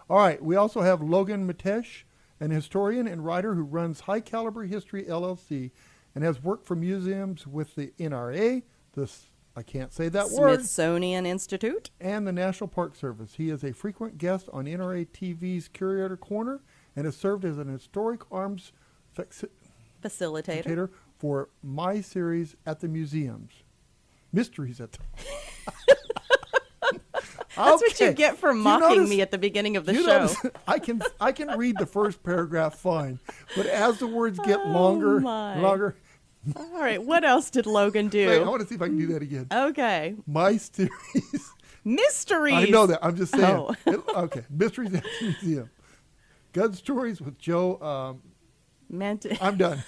All right, we also have Logan Metesh, an historian and writer who runs High Caliber History LLC and has worked for museums with the NRA, I can't say that word, Smithsonian Institute, and the National Park Service. He is a frequent guest on NRA TV's Curator Corner and has served as an historic arms facilitator for my series at the museums. Mysteries at the... That's what you get for mocking me at the beginning of the show. I can read the first paragraph fine, but as the words get longer. All right, what else did Logan do? Wait, I want to see if I can do that again. Okay. My series. Mysteries. I know that. I'm just saying. Oh. Okay. Mysteries at the Museum. Gun Stories with Joe. I'm done.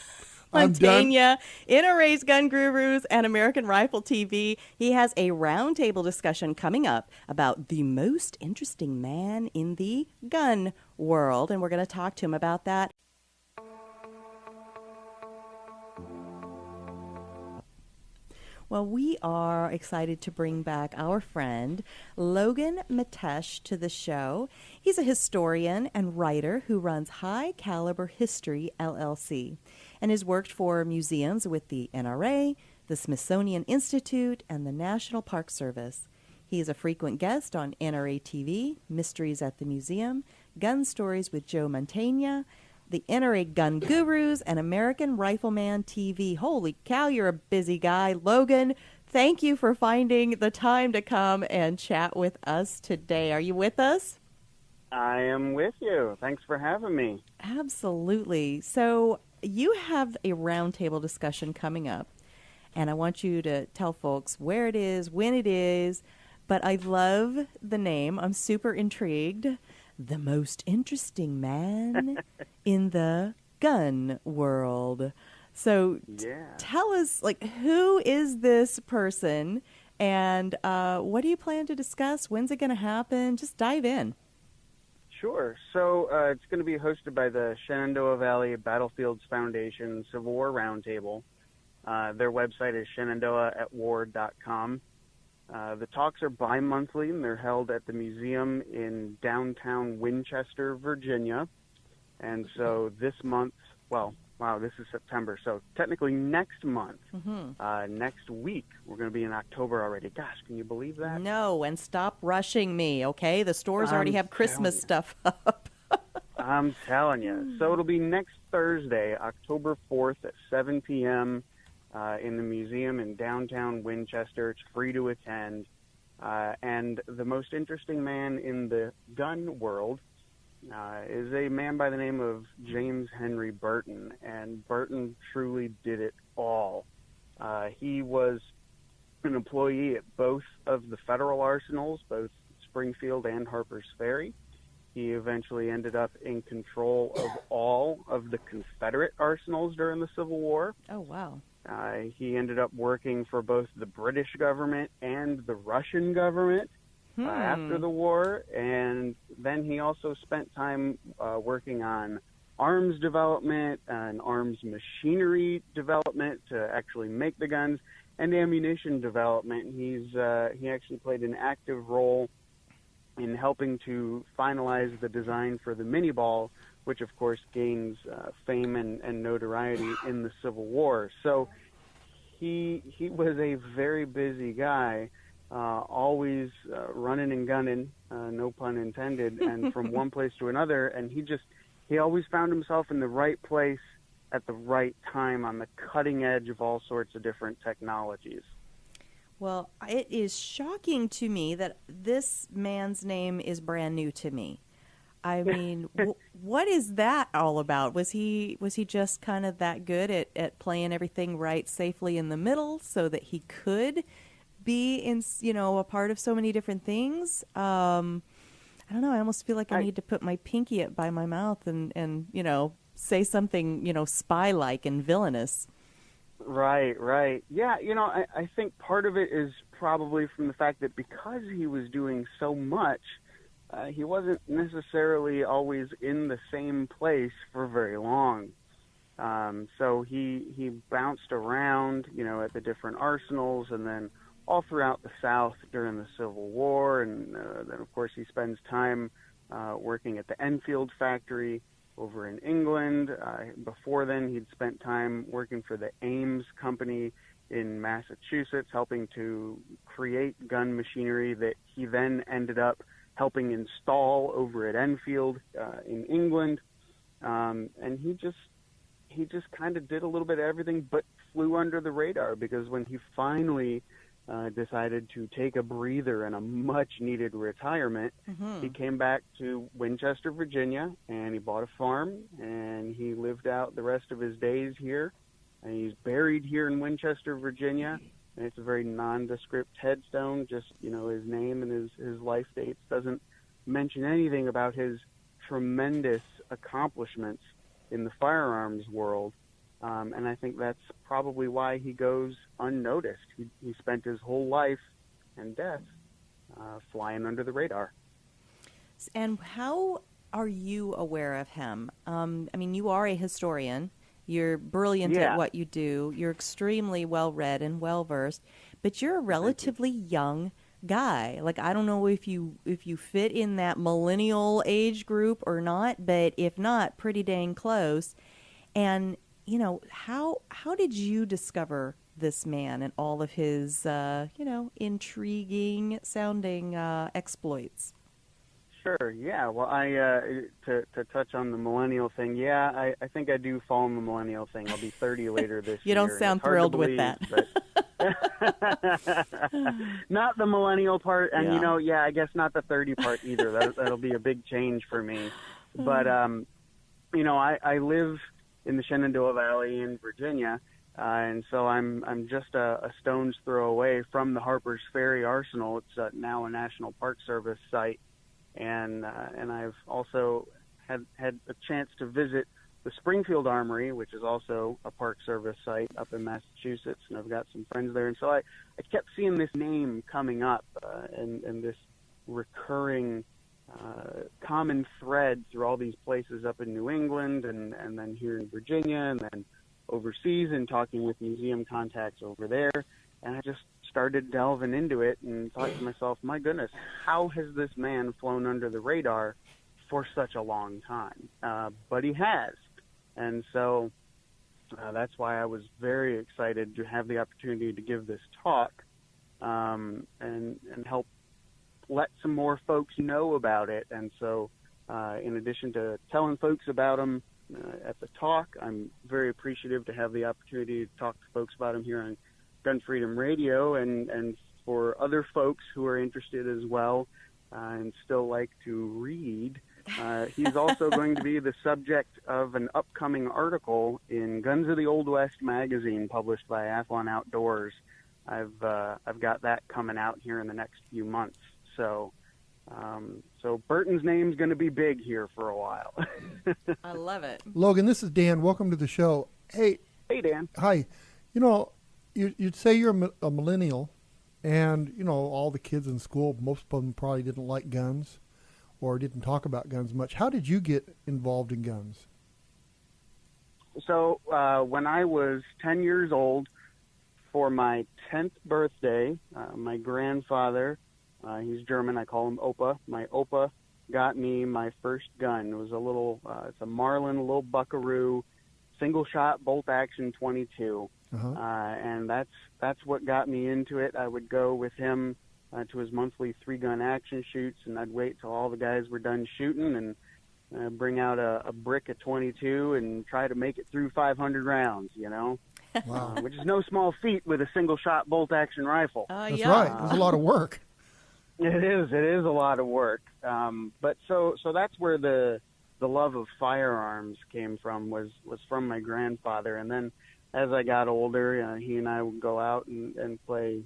Montaigne, NRA's Gun Gurus, and American Rifle TV. He has a roundtable discussion coming up about the most interesting man in the gun world, and we're going to talk to him about that. Well, we are excited to bring back our friend Logan Metesh to the show. He's a historian and writer who runs High Caliber History LLC and has worked for museums with the NRA, the Smithsonian Institute, and the National Park Service. He is a frequent guest on NRA TV, Mysteries at the Museum, Gun Stories with Joe Montaigne, the NRA Gun Gurus, and American Rifleman TV. Holy cow, you're a busy guy. Logan, thank you for finding the time to come and chat with us today. Are you with us? I am with you. Thanks for having me. Absolutely. So you have a roundtable discussion coming up, and I want you to tell folks where it is, when it is, but I love the name. I'm super intrigued. The most interesting man in the gun world. So tell us, who is this person, and what do you plan to discuss? When's it going to happen? Just dive in. Sure. So it's going to be hosted by the Shenandoah Valley Battlefields Foundation Civil War Roundtable. Their website is shenandoahatwar.com. The talks are bi-monthly, and they're held at the museum in downtown Winchester, Virginia. And so this month, this is September, so technically next month, next week, we're going to be in October already. Gosh, can you believe that? No, and stop rushing me, okay? The stores already have Christmas stuff up. I'm telling you. So it'll be next Thursday, October 4th at 7 p.m., in the museum in downtown Winchester. It's free to attend. And the most interesting man in the gun world is a man by the name of James Henry Burton. And Burton truly did it all. He was an employee at both of the federal arsenals, both Springfield and Harper's Ferry. He eventually ended up in control of all of the Confederate arsenals during the Civil War. Oh, wow. He ended up working for both the British government and the Russian government after the war, and then he also spent time working on arms development and arms machinery development to actually make the guns, and ammunition development. He actually played an active role in helping to finalize the design for the mini ball, which of course gains fame and notoriety in the Civil War. So he was a very busy guy, always running and gunning, no pun intended, and from one place to another. And he always found himself in the right place at the right time on the cutting edge of all sorts of different technologies. Well, it is shocking to me that this man's name is brand new to me. I mean, what is that all about? Was he just kind of that good at playing everything right safely in the middle so that he could be in, a part of so many different things? I don't know. I almost feel like I need to put my pinky up by my mouth and say something, spy-like and villainous. Right. Yeah, I think part of it is probably from the fact that because he was doing so much, he wasn't necessarily always in the same place for very long. So he bounced around, at the different arsenals, and then all throughout the South during the Civil War, and then of course he spends time working at the Enfield factory over in England. Before then, he'd spent time working for the Ames Company in Massachusetts, helping to create gun machinery that he then ended up helping install over at Enfield in England. And he just kind of did a little bit of everything but flew under the radar, because when he finally decided to take a breather and a much-needed retirement, he came back to Winchester, Virginia, and he bought a farm, and he lived out the rest of his days here. And he's buried here in Winchester, Virginia, and it's a very nondescript headstone, just, his name and his life dates. Doesn't mention anything about his tremendous accomplishments in the firearms world. And I think that's probably why he goes unnoticed. He spent his whole life and death flying under the radar. And how are you aware of him? You are a historian. You're brilliant at what you do. You're extremely well-read and well-versed, but you're a relatively young guy. Like, I don't know if you fit in that millennial age group or not, but if not, pretty dang close. And how did you discover this man and all of his, intriguing sounding exploits? Sure. Yeah. Well, to touch on the millennial thing. Yeah, I think I do fall in the millennial thing. I'll be 30 later this year. You don't sound thrilled with that. Not the millennial part, and Yeah. I guess not the 30 part either. That'll be a big change for me. But I live in the Shenandoah Valley in Virginia, and so I'm just a stone's throw away from the Harper's Ferry Arsenal. It's now a National Park Service site, and I've also had a chance to visit the Springfield Armory, which is also a Park Service site up in Massachusetts, and I've got some friends there. And so I kept seeing this name coming up and this recurring common thread through all these places up in New England and then here in Virginia and then overseas, and talking with museum contacts over there. And I just started delving into it and thought to myself, my goodness, how has this man flown under the radar for such a long time? But he has. And so that's why I was very excited to have the opportunity to give this talk and help let some more folks know about it. And so in addition to telling folks about him at the talk, I'm very appreciative to have the opportunity to talk to folks about him here on Gun Freedom Radio, and for other folks who are interested as well and still like to read. He's also going to be the subject of an upcoming article in Guns of the Old West magazine, published by Athlon Outdoors. I've got that coming out here in the next few months. So Burton's name's going to be big here for a while. I love it. Logan, this is Dan. Welcome to the show. Hey, Dan. Hi. You'd say you're a millennial, and all the kids in school, most of them probably didn't like guns or didn't talk about guns much. How did you get involved in guns? So when I was 10 years old, for my 10th birthday, my grandfather, he's German, I call him Opa. My Opa got me my first gun. It was a little, it's a Marlin, a little Buckaroo, single-shot bolt-action 22. And that's what got me into it. I would go with him to his monthly 3-gun action shoots, and I'd wait till all the guys were done shooting and bring out a brick of 22 and try to make it through 500 rounds, Wow. which is no small feat with a single-shot bolt-action rifle. That's Yeah. right. There's a lot of work. It is a lot of work. But so that's where the love of firearms came from, was from my grandfather. And then as I got older, he and I would go out and play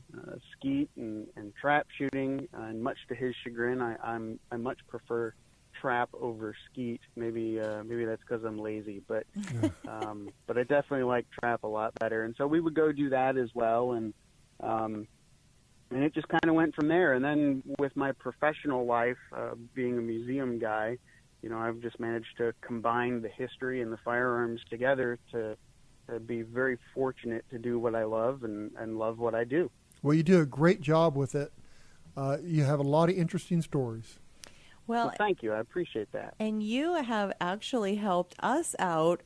skeet and trap shooting. And much to his chagrin, I much prefer trap over skeet. Maybe that's because I'm lazy, but but I definitely like trap a lot better. And so we would go do that as well, and it just kind of went from there. And then with my professional life, being a museum guy, I've just managed to combine the history and the firearms together to be very fortunate to do what I love and love what I do. Well, you do a great job with it. You have a lot of interesting stories. Well, thank you. I appreciate that. And you have actually helped us out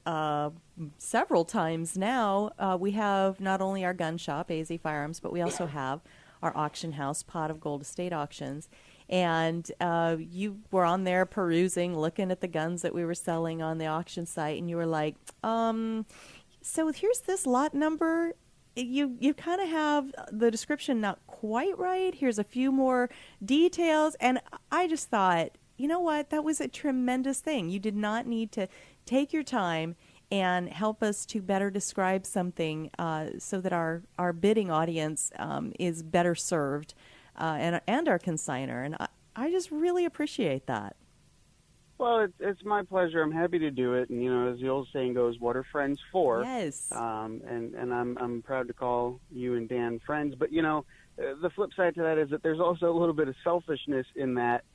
several times now. We have not only our gun shop, AZ Firearms, but we also have our auction house, Pot of Gold Estate Auctions. And you were on there perusing, looking at the guns that we were selling on the auction site, and you were like, so here's this lot number. You kind of have the description not quite right. Here's a few more details. And I just thought, you know what? That was a tremendous thing. You did not need to take your time and help us to better describe something so that our bidding audience is better served and our consignor. And I just really appreciate that. Well, it's my pleasure. I'm happy to do it. And, you know, as the old saying goes, what are friends for? Yes. And I'm proud to call you and Dan friends. But, you know, the flip side to that is that there's also a little bit of selfishness in that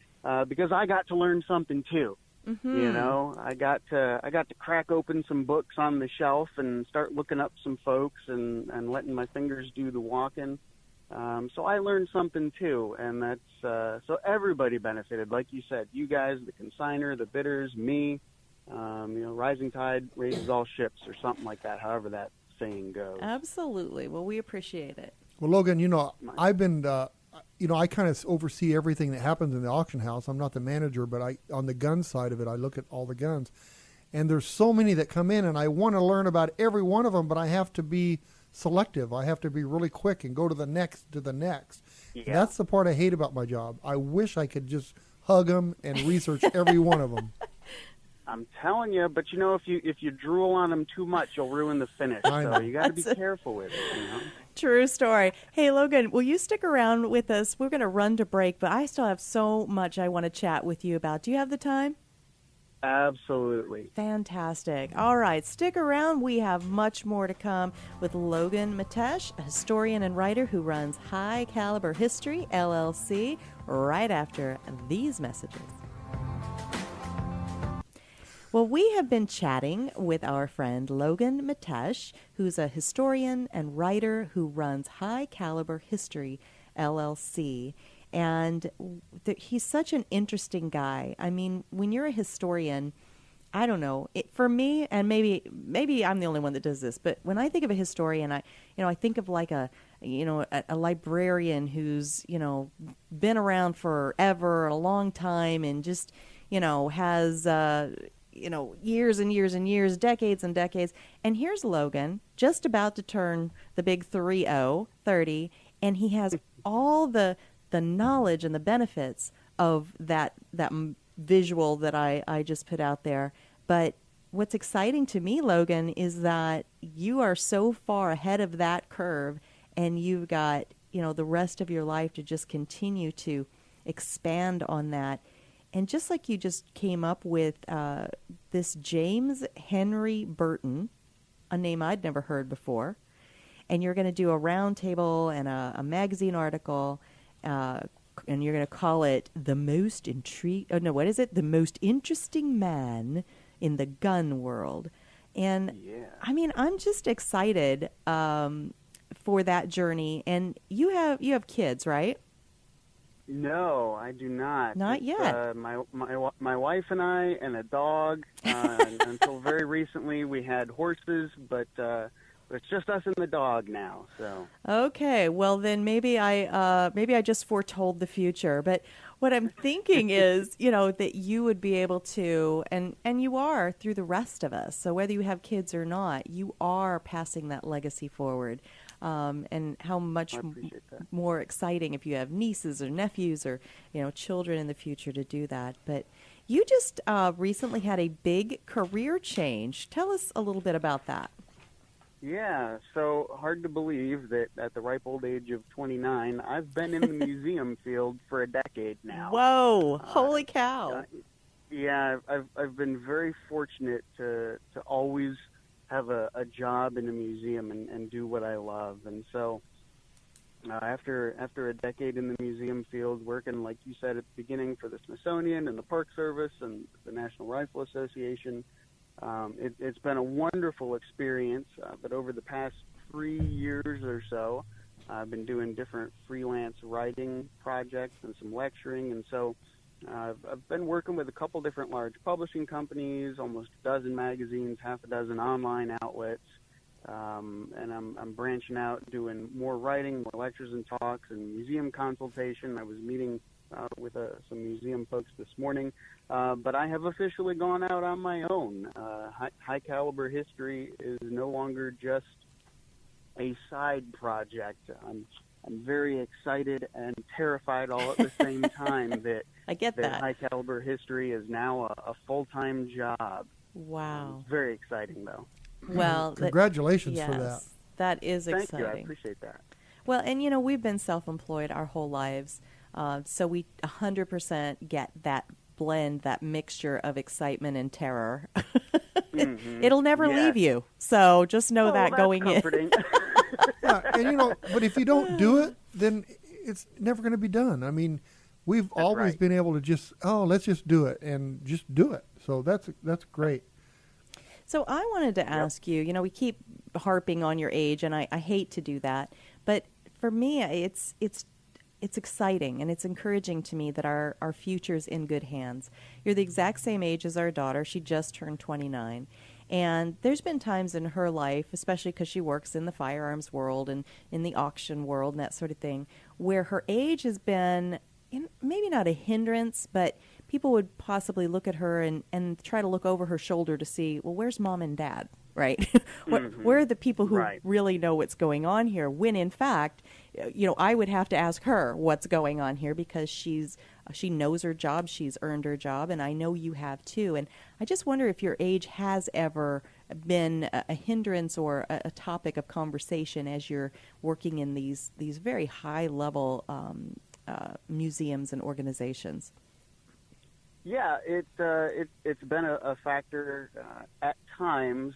because I got to learn something too. Mm-hmm. You know, I got to crack open some books on the shelf and start looking up some folks and letting my fingers do the walking. So I learned something too, and that's so everybody benefited. Like you said, you guys, the consignor, the bidders, me. You know, rising tide raises all ships, or something like that. However that saying goes. Absolutely. Well, we appreciate it. Well, Logan, you know, I've been, you know, I kind of oversee everything that happens in the auction house. I'm not the manager, but on the gun side of it, I look at all the guns, and there's so many that come in, and I want to learn about every one of them, but I have to be selective. I have to be really quick and go to the next. Yeah. That's the part I hate about my job. I wish I could just hug them and research every one of them. I'm telling you, but you know, if you drool on them too much, you'll ruin the finish. So you got to be careful with it. You know? True story. Hey, Logan, will you stick around with us? We're going to run to break, but I still have so much I want to chat with you about. Do you have the time? Absolutely. Fantastic. All right, stick around. We have much more to come with Logan Metesh, a historian and writer who runs High Caliber History, LLC, right after these messages. Well, we have been chatting with our friend Logan Metesh, who's a historian and writer who runs High Caliber History, LLC. And he's such an interesting guy. I mean, when you're a historian, I don't know, for me, and maybe I'm the only one that does this, but when I think of a historian, I think of like a librarian who's, been around forever, a long time, and just, has, years and years and years, decades and decades. And here's Logan, just about to turn the big 30, and he has all the knowledge and the benefits of that visual that I just put out there. But what's exciting to me, Logan, is that you are so far ahead of that curve, and you've got, the rest of your life to just continue to expand on that. And just like you just came up with this James Henry Burton, a name I'd never heard before, and you're going to do a round table and a magazine article, and you're going to call it The Most Interesting Man in the Gun World. And, yeah. I mean, I'm just excited for that journey. And you have kids, right? No, I do not. Not yet. My wife and I and a dog. Until very recently, we had horses, but it's just us and the dog now. So okay, well then maybe I just foretold the future. But what I'm thinking is, that you would be able to, and you are through the rest of us. So whether you have kids or not, you are passing that legacy forward. And how much more exciting if you have nieces or nephews or, children in the future to do that. But you just recently had a big career change. Tell us a little bit about that. Yeah, so hard to believe that at the ripe old age of 29, I've been in the museum field for a decade now. Whoa, holy cow. Yeah, I've been very fortunate to always have a job in a museum and do what I love. And so after a decade in the museum field, working, like you said at the beginning, for the Smithsonian and the Park Service and the National Rifle Association, it's been a wonderful experience. But over the past 3 years or so, I've been doing different freelance writing projects and some lecturing, and so I've been working with a couple different large publishing companies, almost a dozen magazines, half a dozen online outlets, and I'm branching out, doing more writing, more lectures and talks, and museum consultation. I was meeting with some museum folks this morning, but I have officially gone out on my own. High Caliber History is no longer just a side project. I'm very excited and terrified all at the same time that I get that. High Caliber History is now a full-time job. Wow. It's very exciting, though. Well, congratulations for that. Yes, that is Thank exciting. you. I appreciate that. Well, and we've been self-employed our whole lives, so we 100% get that blend, that mixture of excitement and terror. It'll never leave you. So just know that that's going comforting. Yeah, and but if you don't do it, then it's never going to be done. I mean, we've always been able to just, let's just do it and just do it. So that's great. So I wanted to ask you, we keep harping on your age, and I hate to do that, but for me, it's exciting and it's encouraging to me that our future's in good hands. You're the exact same age as our daughter. She just turned 29. And there's been times in her life, especially because she works in the firearms world and in the auction world and that sort of thing, where her age has been maybe not a hindrance, but people would possibly look at her and try to look over her shoulder to see, well, where's mom and dad, right? Where are the people who really know what's going on here? When, in fact, I would have to ask her what's going on here because she knows her job, she's earned her job, and I know you have too. And I just wonder if your age has ever been a hindrance or a topic of conversation as you're working in these very high-level museums and organizations. Yeah, it's been a factor at times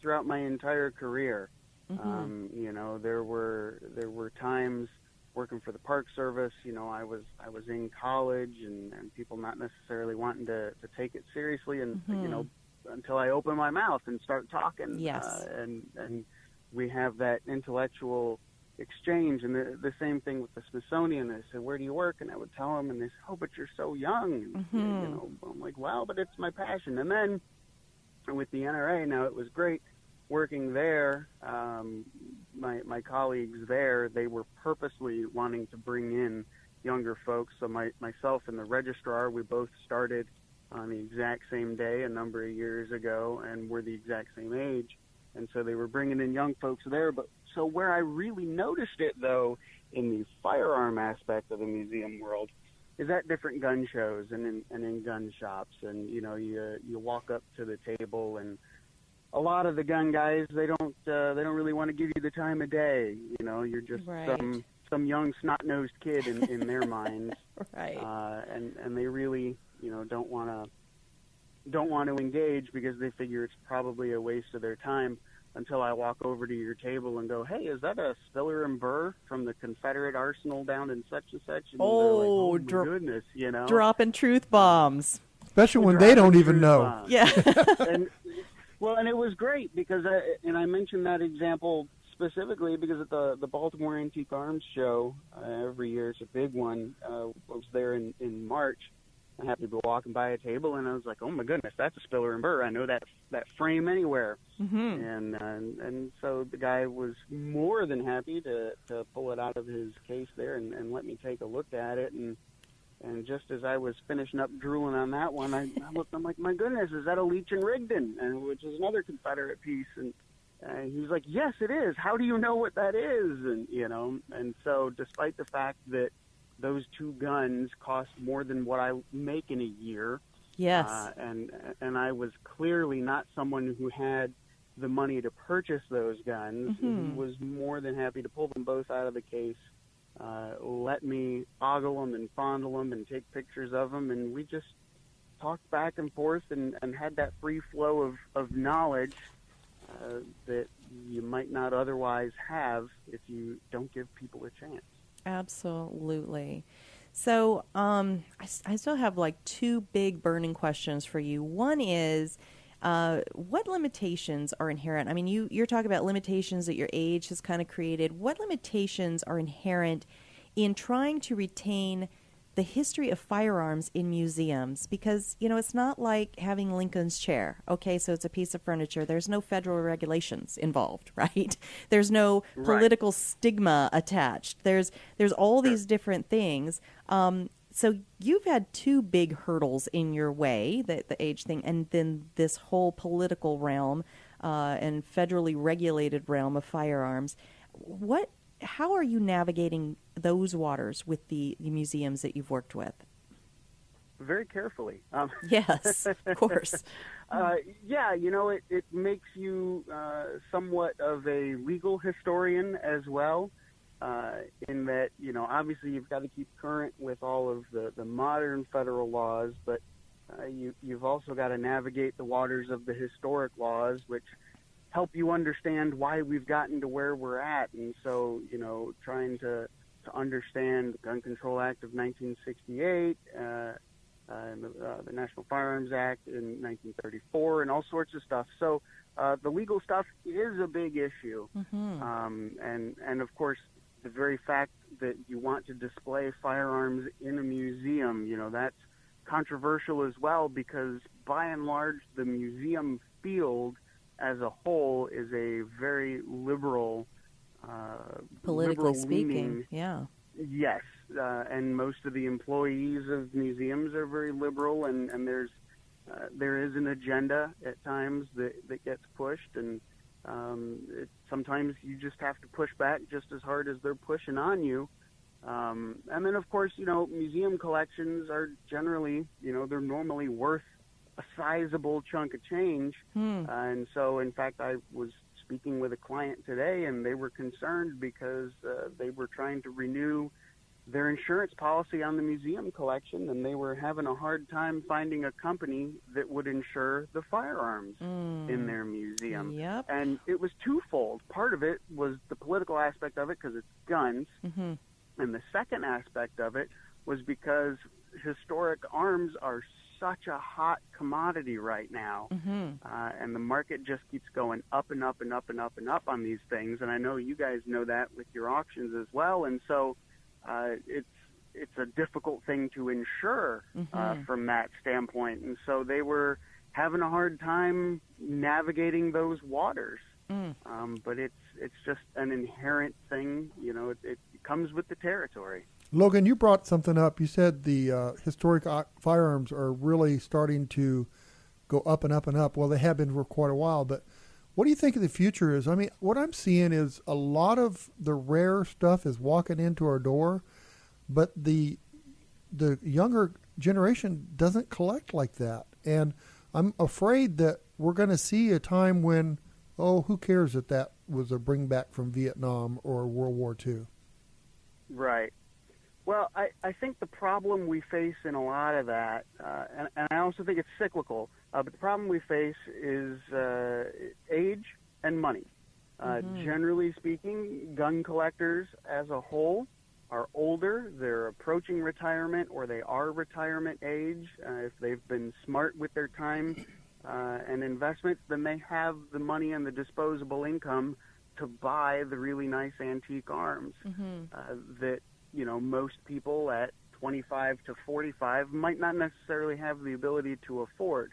throughout my entire career. There were times working for the Park Service. I was in college and people not necessarily wanting to take it seriously, and until I open my mouth and start talking. Yes, and we have that intellectual exchange, and the same thing with the Smithsonian. They said, "Where do you work?" And I would tell them, and they said, "Oh, but you're so young." I'm like, "Well, but it's my passion." And then with the NRA, now it was great working there. My colleagues there, they were purposely wanting to bring in younger folks. So myself and the registrar, we both started on the exact same day a number of years ago, and we're the exact same age. And so they were bringing in young folks there. But so where I really noticed it, though, in the firearm aspect of the museum world, is at different gun shows and in gun shops. And you walk up to the table, and a lot of the gun guys, they don't really want to give you the time of day. You're just some young snot-nosed kid in their minds, right? And they really don't want to engage because they figure it's probably a waste of their time, until I walk over to your table and go, "Hey, is that a Spiller and Burr from the Confederate Arsenal down in such and such?" And oh, my goodness, dropping truth bombs, especially when they don't even know. Bombs. Yeah. and it was great because I mentioned that example specifically because at the Baltimore Antique Arms Show every year, it's a big one. I was there in March. I happened to be walking by a table, and I was like, "Oh my goodness, that's a Spiller and Burr! I know that frame anywhere." And so the guy was more than happy to pull it out of his case there and let me take a look at it. And just as I was finishing up drooling on that one, I looked. I'm like, "My goodness, is that a Leech and Rigdon?" And which is another Confederate piece. And he was like, "Yes, it is. How do you know what that is?" And so despite the fact that those two guns cost more than what I make in a year. Yes. And I was clearly not someone who had the money to purchase those guns. He was more than happy to pull them both out of the case, let me ogle them and fondle them and take pictures of them. And we just talked back and forth and had that free flow of knowledge that you might not otherwise have if you don't give people a chance. Absolutely. So I still have like two big burning questions for you. One is, What limitations are inherent? I mean, you're talking about limitations that your age has kind of created. What limitations are inherent in trying to retain the history of firearms in museums? Because, it's not like having Lincoln's chair. Okay, so it's a piece of furniture. There's no federal regulations involved, right? There's no political stigma attached. There's all these different things. So you've had two big hurdles in your way, the age thing, and then this whole political realm and federally regulated realm of firearms. How are you navigating those waters with the museums that you've worked with? Very carefully. Yes, of course. It makes you somewhat of a legal historian as well, in that, obviously you've got to keep current with all of the modern federal laws, but you've also got to navigate the waters of the historic laws, which help you understand why we've gotten to where we're at. And so, trying to understand the Gun Control Act of 1968, and the National Firearms Act in 1934, and all sorts of stuff. So the legal stuff is a big issue. And of course, the very fact that you want to display firearms in a museum, that's controversial as well, because by and large, the museum field as a whole is a very liberal, politically speaking, leaning. Yeah. Yes, and most of the employees of museums are very liberal, and there is an agenda at times that gets pushed, and sometimes you just have to push back just as hard as they're pushing on you. And then, of course, museum collections are generally, they're normally worth a sizable chunk of change. And so, in fact, I was speaking with a client today, and they were concerned because they were trying to renew their insurance policy on the museum collection, and they were having a hard time finding a company that would insure the firearms in their museum. Yep. And it was twofold. Part of it was the political aspect of it, because it's guns. And the second aspect of it was because historic arms are such a hot commodity right now, and the market just keeps going up and up and up and up and up on these things. And I know you guys know that with your auctions as well. And so it's a difficult thing to insure from that standpoint. And so they were having a hard time navigating those waters. But it's just an inherent thing. It comes with the territory. Logan, you brought something up. You said the historic firearms are really starting to go up and up and up. Well, they have been for quite a while, but what do you think of the future is? I mean, what I'm seeing is a lot of the rare stuff is walking into our door, but the younger generation doesn't collect like that. And I'm afraid that we're going to see a time when, who cares if that was a bring back from Vietnam or World War II? Right. Well, I think the problem we face in a lot of that, and I also think it's cyclical, but the problem we face is age and money. Generally speaking, gun collectors as a whole are older. They're approaching retirement, or they are retirement age. If they've been smart with their time and investments, then they have the money and the disposable income to buy the really nice antique arms that most people at 25 to 45 might not necessarily have the ability to afford.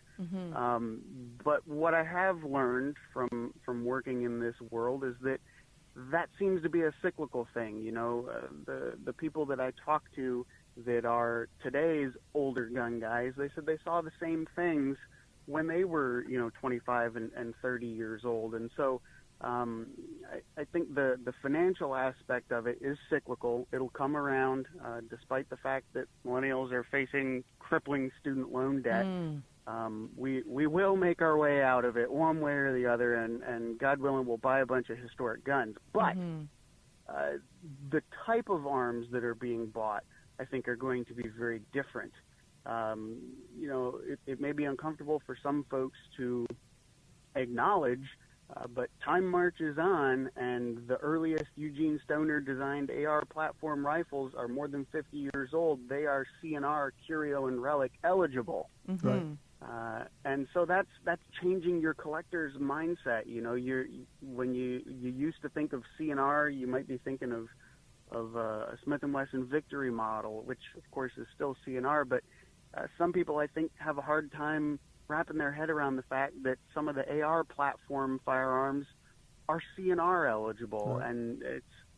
But what I have learned from working in this world is that seems to be a cyclical thing. The people that I talk to that are today's older gun guys, they said they saw the same things when they were 25 and 30 years old. And so I think the financial aspect of it is cyclical. It'll come around, despite the fact that millennials are facing crippling student loan debt. We will make our way out of it one way or the other, and God willing, we'll buy a bunch of historic guns. But the type of arms that are being bought, I think, are going to be very different. It may be uncomfortable for some folks to acknowledge, but time marches on, and the earliest Eugene Stoner designed AR platform rifles are more than 50 years old. They are CNR, Curio, and Relic eligible. Right. And so that's changing your collector's mindset. You know, when you used to think of C&R, you might be thinking of a Smith & Wesson Victory model, which of course is still C&R, but some people, I think, have a hard time wrapping their head around the fact that some of the AR platform firearms are C&R eligible, Right. and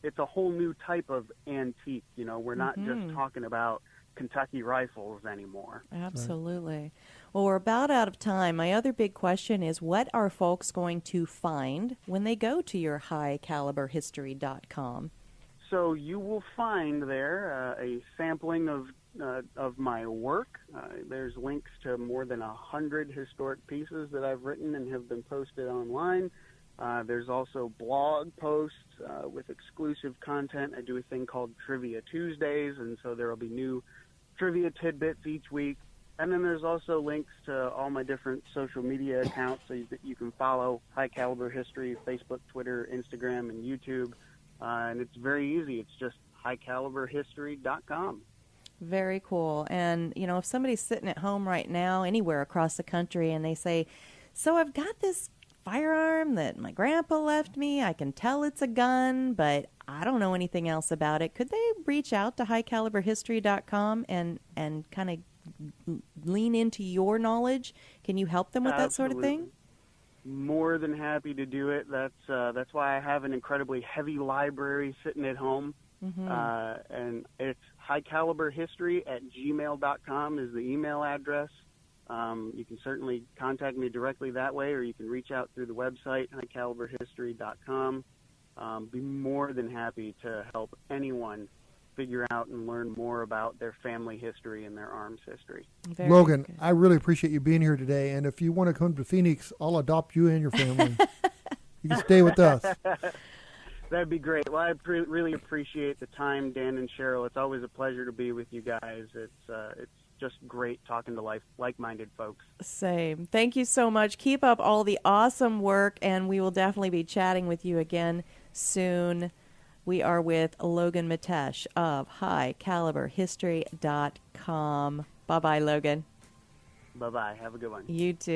it's a whole new type of antique. You know, we're not just talking about Kentucky rifles anymore. Absolutely. Well, we're about out of time. My other big question is, what are folks going to find when they go to your highcaliberhistory.com? So you will find there a sampling of my work. There's links to more than 100 historic pieces that I've written and have been posted online. There's also blog posts with exclusive content. I do a thing called Trivia Tuesdays, and so there will be new trivia tidbits each week. And then there's also links to all my different social media accounts so that you can follow High Caliber History, Facebook, Twitter, Instagram, and YouTube. And it's very easy. It's just highcaliberhistory.com. Very cool. And, you know, if somebody's sitting at home right now, anywhere across the country, and they say, so I've got this firearm that my grandpa left me. I can tell it's a gun, but I don't know anything else about it. Could they reach out to highcaliberhistory.com and kind of lean into your knowledge? Can you help them with that sort of thing? More than happy to do it. That's why I have an incredibly heavy library sitting at home. And it's highcaliberhistory@gmail.com is the email address. You can certainly contact me directly that way, or you can reach out through the website, highcaliberhistory.com. Be more than happy to help anyone figure out and learn more about their family history and their arms history. Very Logan, good. I really appreciate you being here today. And if you want to come to Phoenix, I'll adopt you and your family. You can stay with us. That'd be great. Well, I really appreciate the time, Dan and Cheryl. It's always a pleasure to be with you guys. It's just great talking to like-minded folks. Same. Thank you so much. Keep up all the awesome work, and we will definitely be chatting with you again soon. We are with Logan Metesh of highcaliberhistory.com. Bye-bye, Logan. Bye-bye. Have a good one. You too.